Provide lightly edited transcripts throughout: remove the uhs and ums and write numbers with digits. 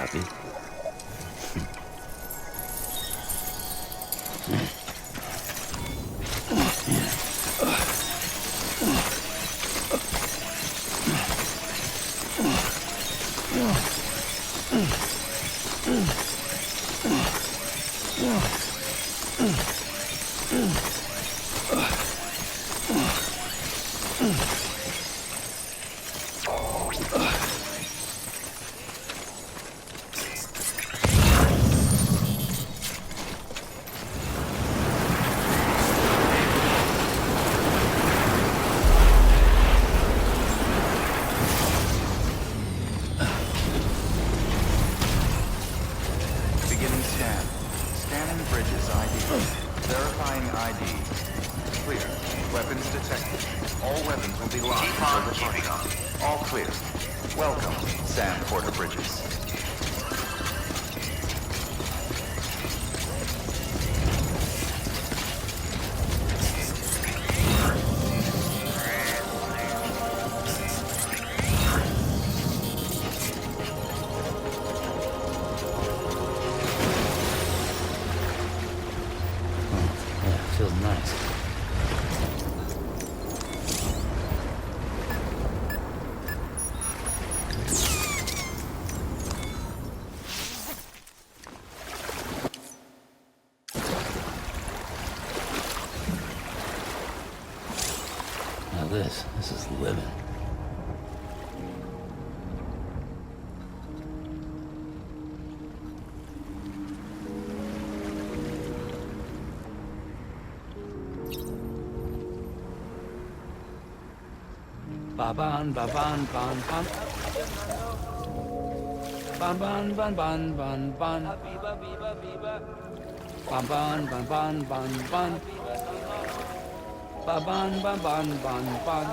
happy. Scanning bridges ID. Verifying ID. Clear. Weapons detected. All weapons will be locked until departure. All clear. Welcome, Sam Porter Bridges. Feels nice. Now this is living. Ba-ban, ba-ban, ban, ban. Ban, ban, ban, ban, ban, ban. Ban, ban, ban, ban, ban, ban. Ba-ban, ban, ban, ban, ban.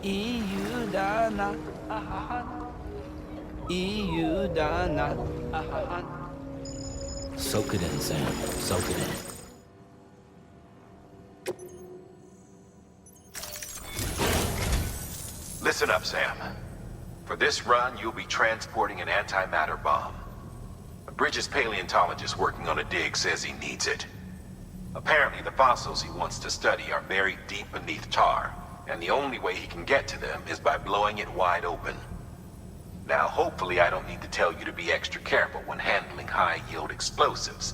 EU dana, ahahan. EU dana, ahahan. Soak it in, Sam. Soak it in. Listen up, Sam. For this run, you'll be transporting an antimatter bomb. A Bridges paleontologist working on a dig says he needs it. Apparently, the fossils he wants to study are buried deep beneath tar, and the only way he can get to them is by blowing it wide open. Now, hopefully I don't need to tell you to be extra careful when handling high-yield explosives,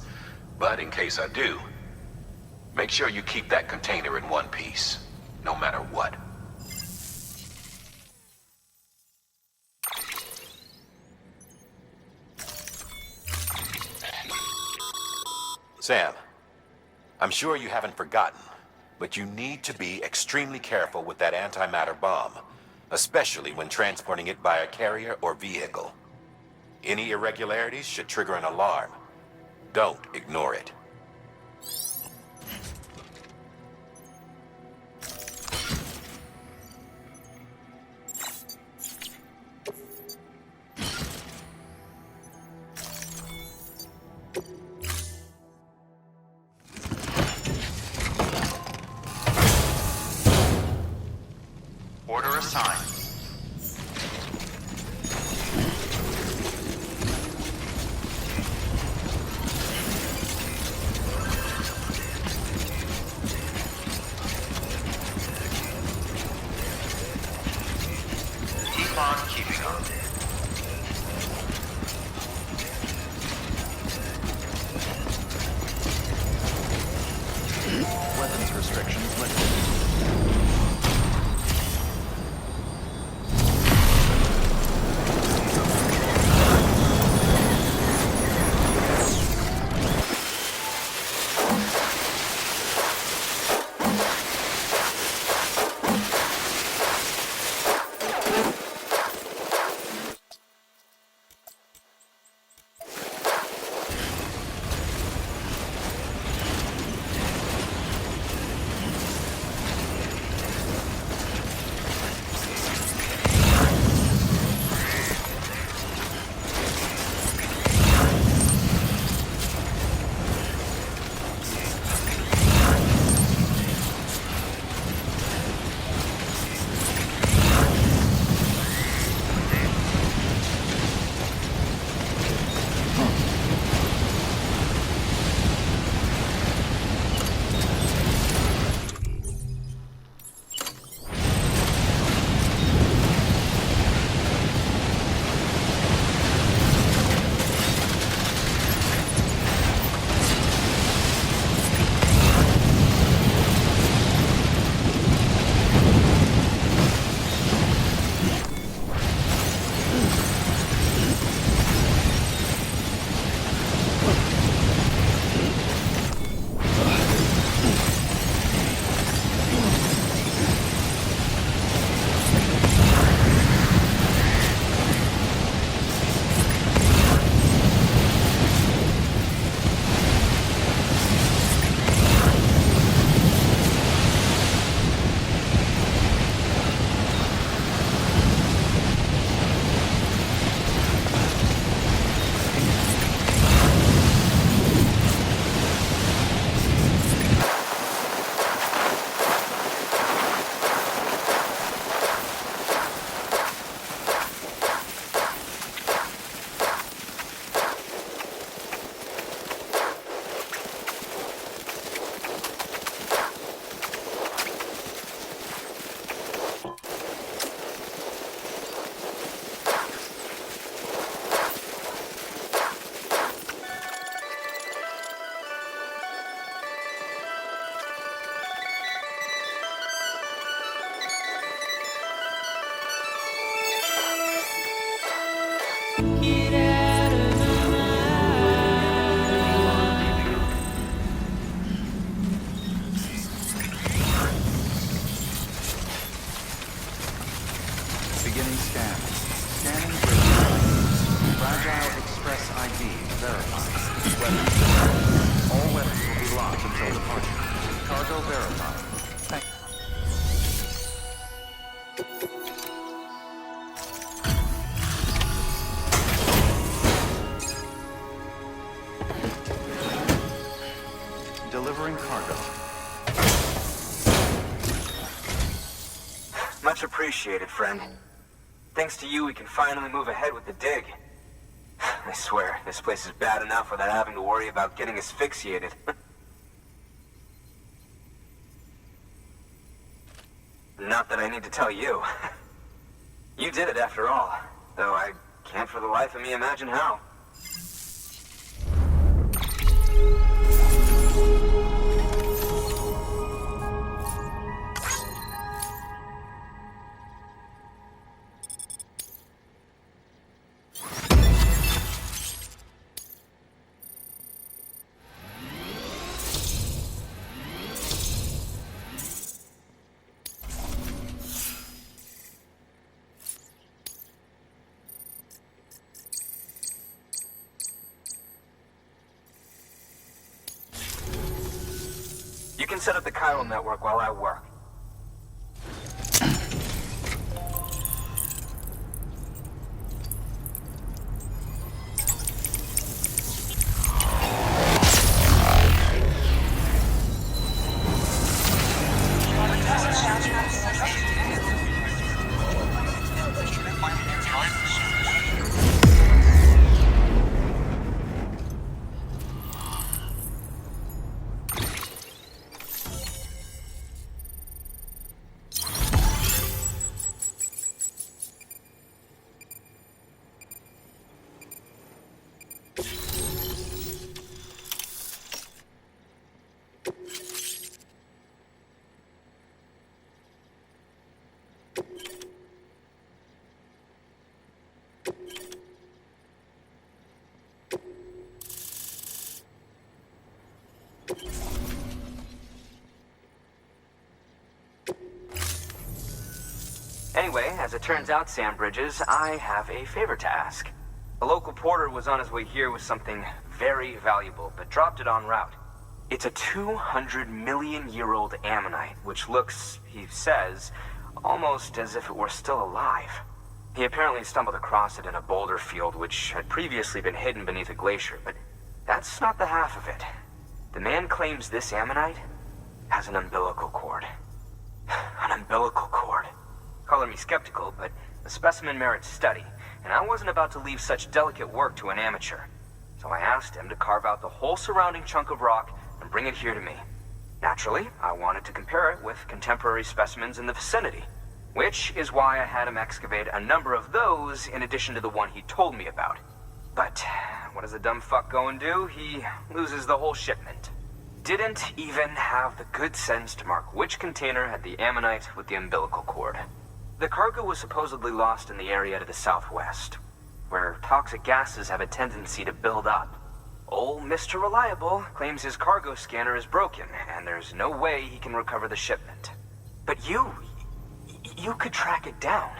but in case I do, make sure you keep that container in one piece, no matter what. Sam, I'm sure you haven't forgotten, but you need to be extremely careful with that antimatter bomb, especially when transporting it by a carrier or vehicle. Any irregularities should trigger an alarm. Don't ignore it. Order assigned. Keep on keeping on. Weapons restrictions lifted. Get out of my Beginning scan. Scanning bridge. Fragile Express ID verified. Weapons. All weapons will be locked until departure. Cargo verified. Thank Delivering cargo. Much appreciated, friend. Thanks to you, we can finally move ahead with the dig. I swear, this place is bad enough without having to worry about getting asphyxiated. Not that I need to tell you. You did it after all, though I can't for the life of me imagine how. You can set up the chiral network while I work. Anyway, as it turns out, Sam Bridges, I have a favor to ask. A local porter was on his way here with something very valuable, but dropped it en route. It's a 200-million-year-old ammonite, which looks, he says, almost as if it were still alive. He apparently stumbled across it in a boulder field, which had previously been hidden beneath a glacier, but that's not the half of it. The man claims this ammonite has an umbilical cord. An umbilical cord. Color me skeptical, but the specimen merits study, and I wasn't about to leave such delicate work to an amateur. So I asked him to carve out the whole surrounding chunk of rock and bring it here to me. Naturally, I wanted to compare it with contemporary specimens in the vicinity, which is why I had him excavate a number of those in addition to the one he told me about. But what does a dumb fuck go and do? He loses the whole shipment. Didn't even have the good sense to mark which container had the ammonite with the umbilical cord. The cargo was supposedly lost in the area to the southwest, where toxic gases have a tendency to build up. Old Mr. Reliable claims his cargo scanner is broken, and there's no way he can recover the shipment. But you could track it down.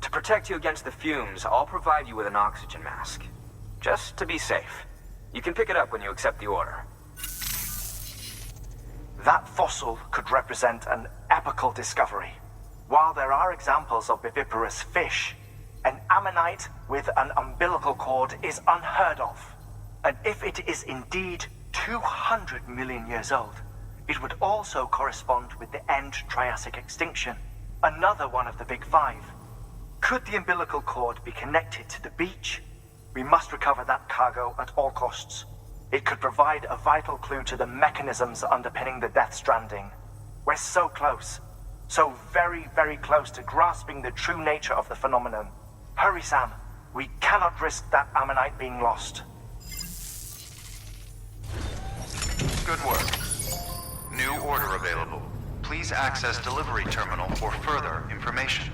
To protect you against the fumes, I'll provide you with an oxygen mask. Just to be safe. You can pick it up when you accept the order. That fossil could represent an epochal discovery. While there are examples of viviparous fish, an ammonite with an umbilical cord is unheard of. And if it is indeed 200 million years old, it would also correspond with the end Triassic extinction, another one of the Big Five. Could the umbilical cord be connected to the beach? We must recover that cargo at all costs. It could provide a vital clue to the mechanisms underpinning the Death Stranding. We're so close. So very, very close to grasping the true nature of the phenomenon. Hurry, Sam. We cannot risk that ammonite being lost. Good work. New order available. Please access delivery terminal for further information.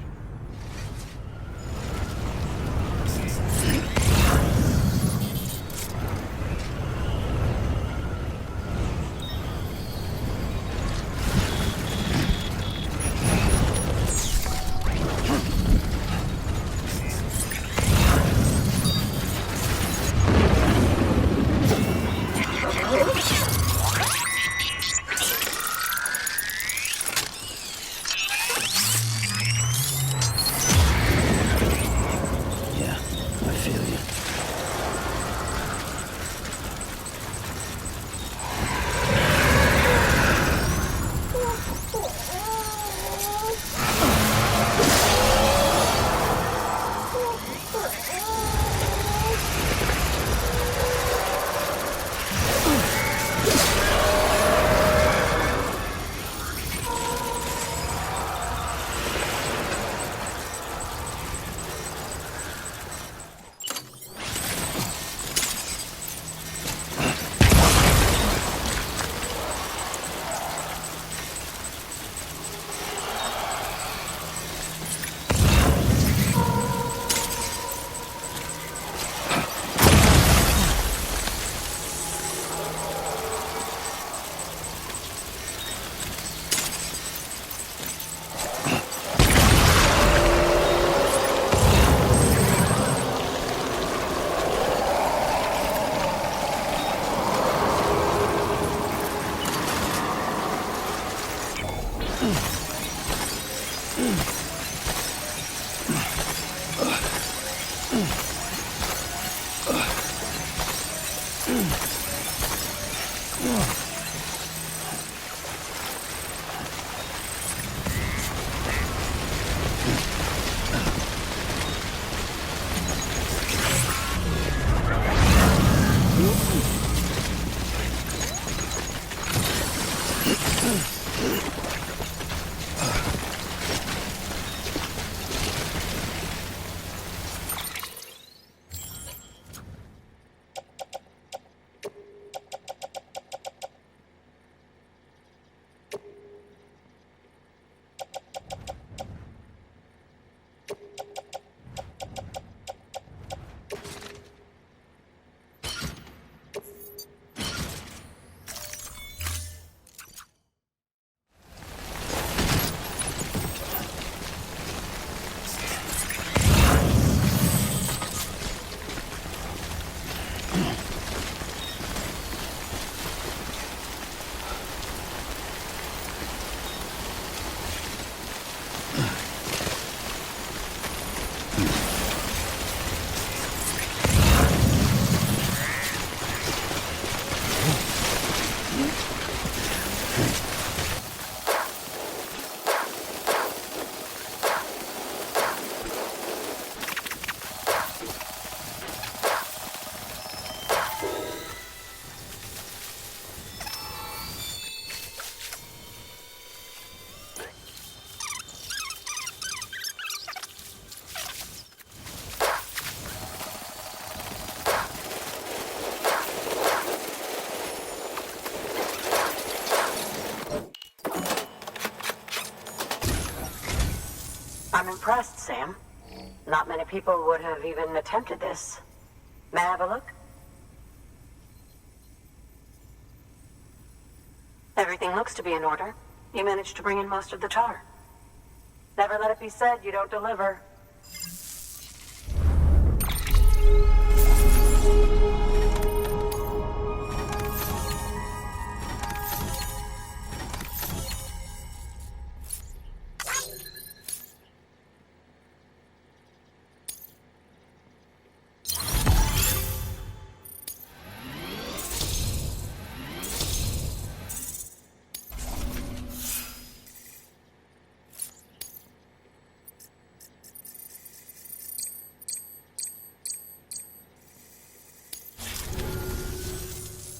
I'm impressed, Sam. Not many people would have even attempted this. May I have a look? Everything looks to be in order. You managed to bring in most of the tar. Never let it be said you don't deliver.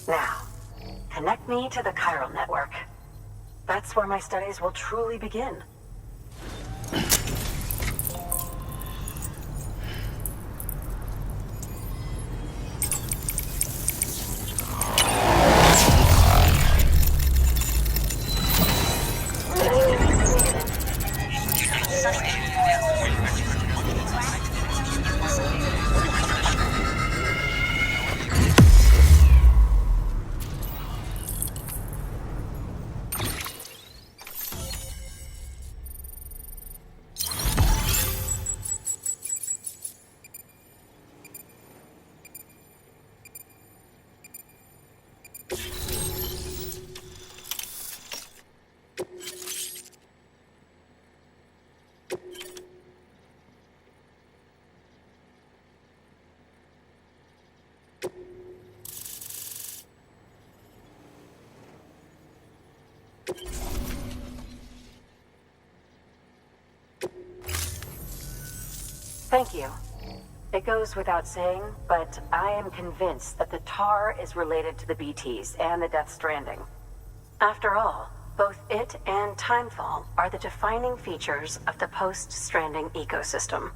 Now, connect me to the chiral network. That's where my studies will truly begin. Thank you. It goes without saying, but I am convinced that the tar is related to the BTs and the Death Stranding. After all, both it and Timefall are the defining features of the post-Stranding ecosystem.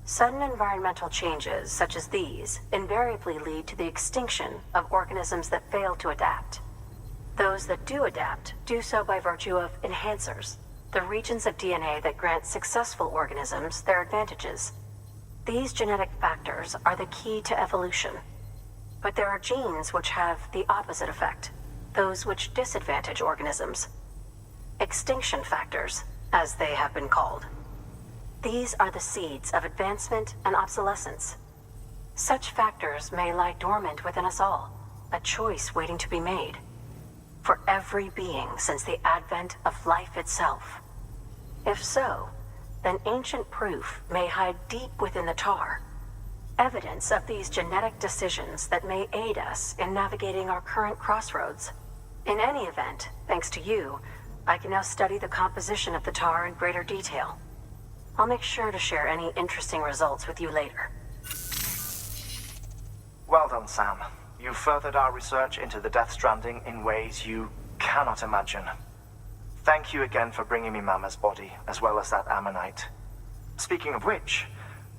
Sudden environmental changes such as these invariably lead to the extinction of organisms that fail to adapt. Those that do adapt do so by virtue of enhancers, the regions of DNA that grant successful organisms their advantages. These genetic factors are the key to evolution. But there are genes which have the opposite effect, those which disadvantage organisms. Extinction factors, as they have been called. These are the seeds of advancement and obsolescence. Such factors may lie dormant within us all, a choice waiting to be made. for every being since the advent of life itself? If so, then ancient proof may hide deep within the tar. Evidence of these genetic decisions that may aid us in navigating our current crossroads. In any event, thanks to you, I can now study the composition of the tar in greater detail. I'll make sure to share any interesting results with you later. Well done, Sam. You furthered our research into the Death Stranding in ways you cannot imagine. Thank you again for bringing me Mama's body, as well as that ammonite. Speaking of which,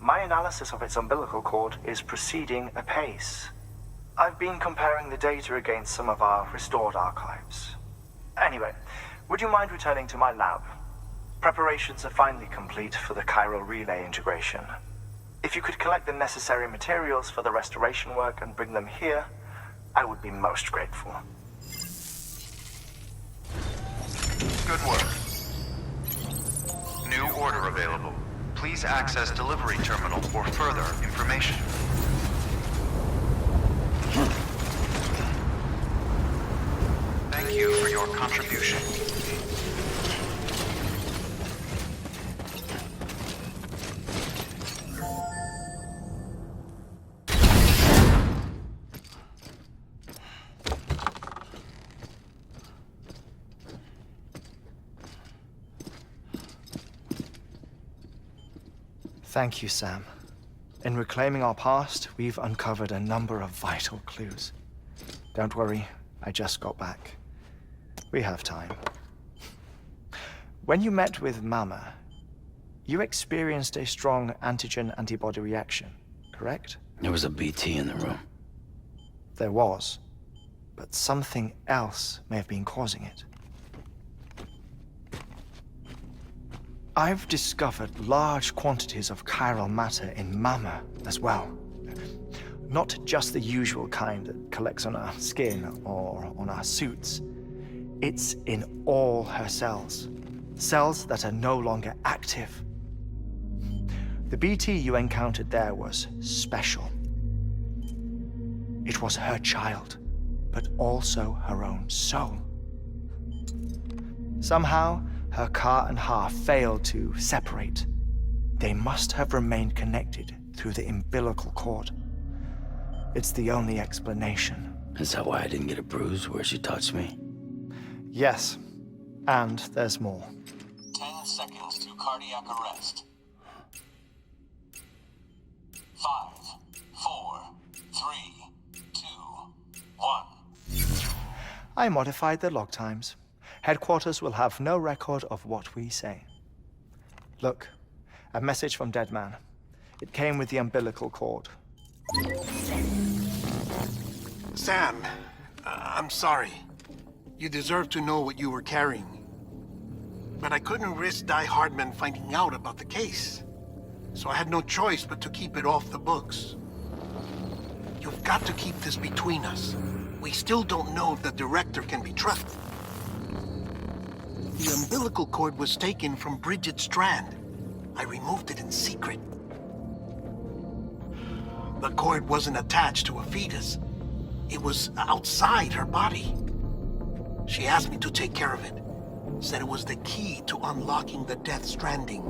my analysis of its umbilical cord is proceeding apace. I've been comparing the data against some of our restored archives. Anyway, would you mind returning to my lab? Preparations are finally complete for the chiral relay integration. If you could collect the necessary materials for the restoration work and bring them here, I would be most grateful. Good work. New order available. Please access delivery terminal for further information. Thank you for your contribution. Thank you, Sam. In reclaiming our past, we've uncovered a number of vital clues. Don't worry, I just got back. We have time. When you met with Mama, you experienced a strong antigen-antibody reaction, correct? There was a BT in the room. There was, but something else may have been causing it. I've discovered large quantities of chiral matter in Mama as well. Not just the usual kind that collects on our skin or on our suits. It's in all her cells. Cells that are no longer active. The BT you encountered there was special. It was her child, but also her own soul. Somehow, her Ka and Ha failed to separate. They must have remained connected through the umbilical cord. It's the only explanation. Is that why I didn't get a bruise where she touched me? Yes, and there's more. 10 seconds to cardiac arrest. 5, 4, 3, 2, 1. I modified the log times. Headquarters will have no record of what we say. Look, a message from Deadman. It came with the umbilical cord. Sam, I'm sorry. You deserve to know what you were carrying. But I couldn't risk Die Hardman finding out about the case. So I had no choice but to keep it off the books. You've got to keep this between us. We still don't know if the director can be trusted. The umbilical cord was taken from Bridget Strand. I removed it in secret. The cord wasn't attached to a fetus. It was outside her body. She asked me to take care of it. Said it was the key to unlocking the Death Stranding.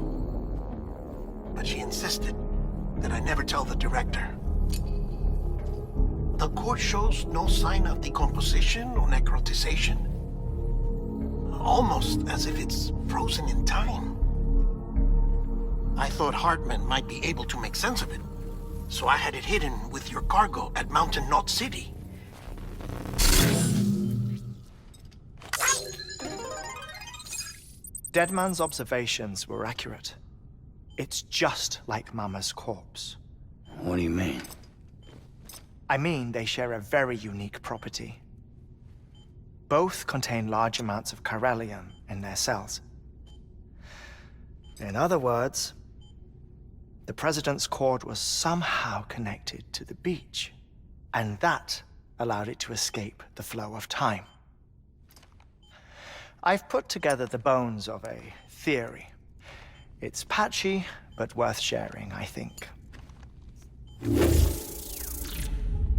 But she insisted that I never tell the director. The cord shows no sign of decomposition or necrotization. Almost as if it's frozen in time. I thought Hartman might be able to make sense of it, so I had it hidden with your cargo at Mountain Knot City. Deadman's observations were accurate. It's just like Mama's corpse. What do you mean? I mean, they share a very unique property. Both contain large amounts of chiralium in their cells. In other words, the President's cord was somehow connected to the beach, and that allowed it to escape the flow of time. I've put together the bones of a theory. It's patchy, but worth sharing, I think.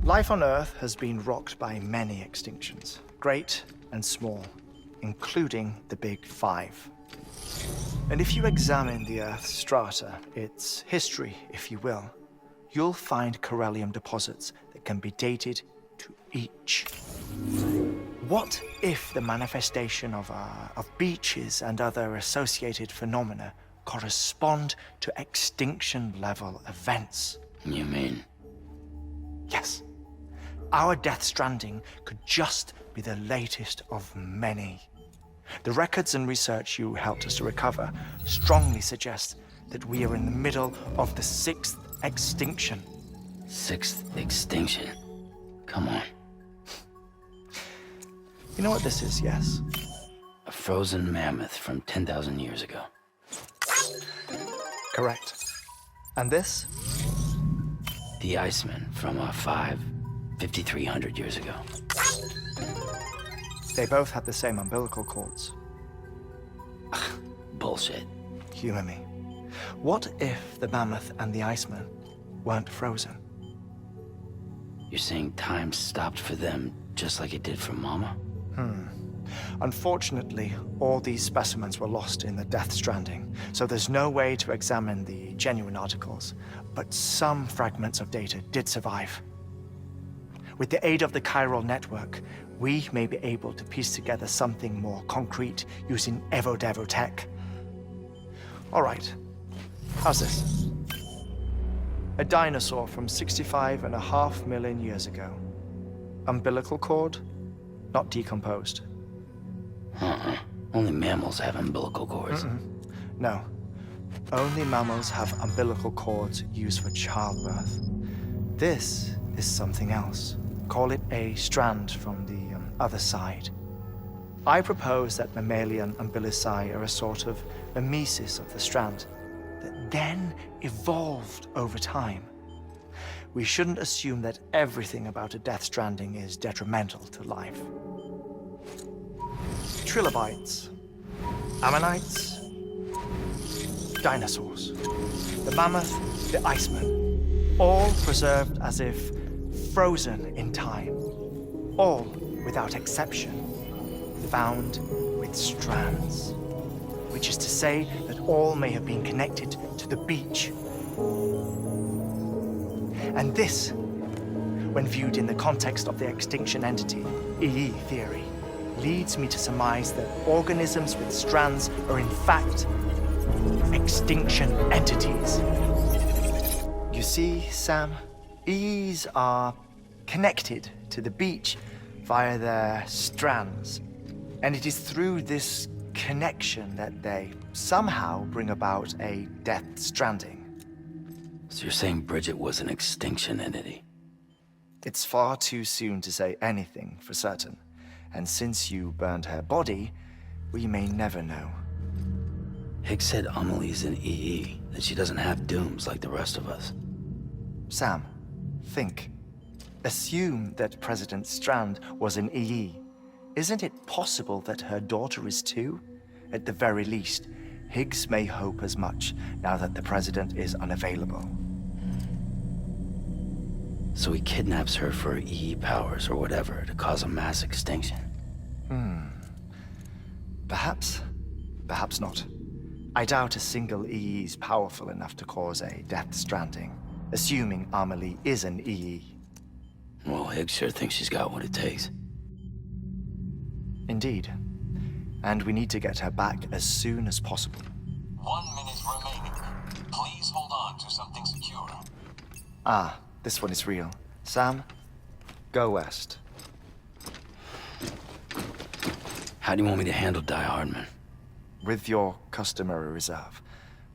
Life on Earth has been rocked by many extinctions, great and small, including the Big Five. And if you examine the Earth's strata, its history, if you will, you'll find corellium deposits that can be dated to each. What if the manifestation of beaches and other associated phenomena correspond to extinction-level events? You mean? Yes. Our Death Stranding could just be the latest of many. The records and research you helped us to recover strongly suggest that we are in the middle of the 6th extinction. 6th extinction? Come on. You know what this is, yes? A frozen mammoth from 10,000 years ago. Correct. And this? The Iceman from 5,300 years ago. They both had the same umbilical cords. Bullshit. Humor me. What if the mammoth and the Iceman weren't frozen? You're saying time stopped for them just like it did for Mama? Unfortunately, all these specimens were lost in the Death Stranding, so there's no way to examine the genuine articles, but some fragments of data did survive. With the aid of the chiral network, we may be able to piece together something more concrete using Evo-Devo tech. All right, how's this? A dinosaur from 65.5 million years ago. Umbilical cord, not decomposed. Only mammals have umbilical cords. No, only mammals have umbilical cords used for childbirth. This is something else. Call it a strand from the other side. I propose that mammalian umbilici are a sort of mimesis of the strand that then evolved over time. We shouldn't assume that everything about a Death Stranding is detrimental to life. Trilobites, ammonites, dinosaurs, the mammoth, the Iceman, all preserved as if frozen in time, all without exception, found with strands, which is to say that all may have been connected to the beach. And this, when viewed in the context of the extinction entity, EE theory, leads me to surmise that organisms with strands are in fact extinction entities. You see, Sam, EEs are connected to the beach via their strands, and it is through this connection that they somehow bring about a Death Stranding. So you're saying Bridget was an extinction entity? It's far too soon to say anything for certain, and since you burned her body, we may never know. Higgs said Amelie's an EE, that she doesn't have dooms like the rest of us. Sam, think. Assume that President Strand was an EE. Isn't it possible that her daughter is too? At the very least, Higgs may hope as much now that the President is unavailable. So he kidnaps her for EE powers or whatever to cause a mass extinction. Perhaps. Perhaps not. I doubt a single EE is powerful enough to cause a Death Stranding, assuming Amelie is an EE. Well, Higgs sure thinks she's got what it takes. Indeed. And we need to get her back as soon as possible. 1 minute remaining. Please hold on to something secure. Ah, this one is real. Sam, go west. How do you want me to handle Die Hardman? With your customary reserve.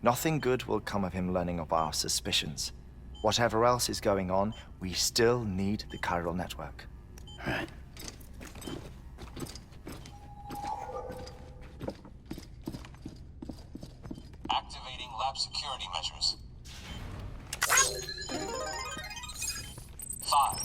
Nothing good will come of him learning of our suspicions. Whatever else is going on, we still need the chiral network. Right. Activating lab security measures. 5,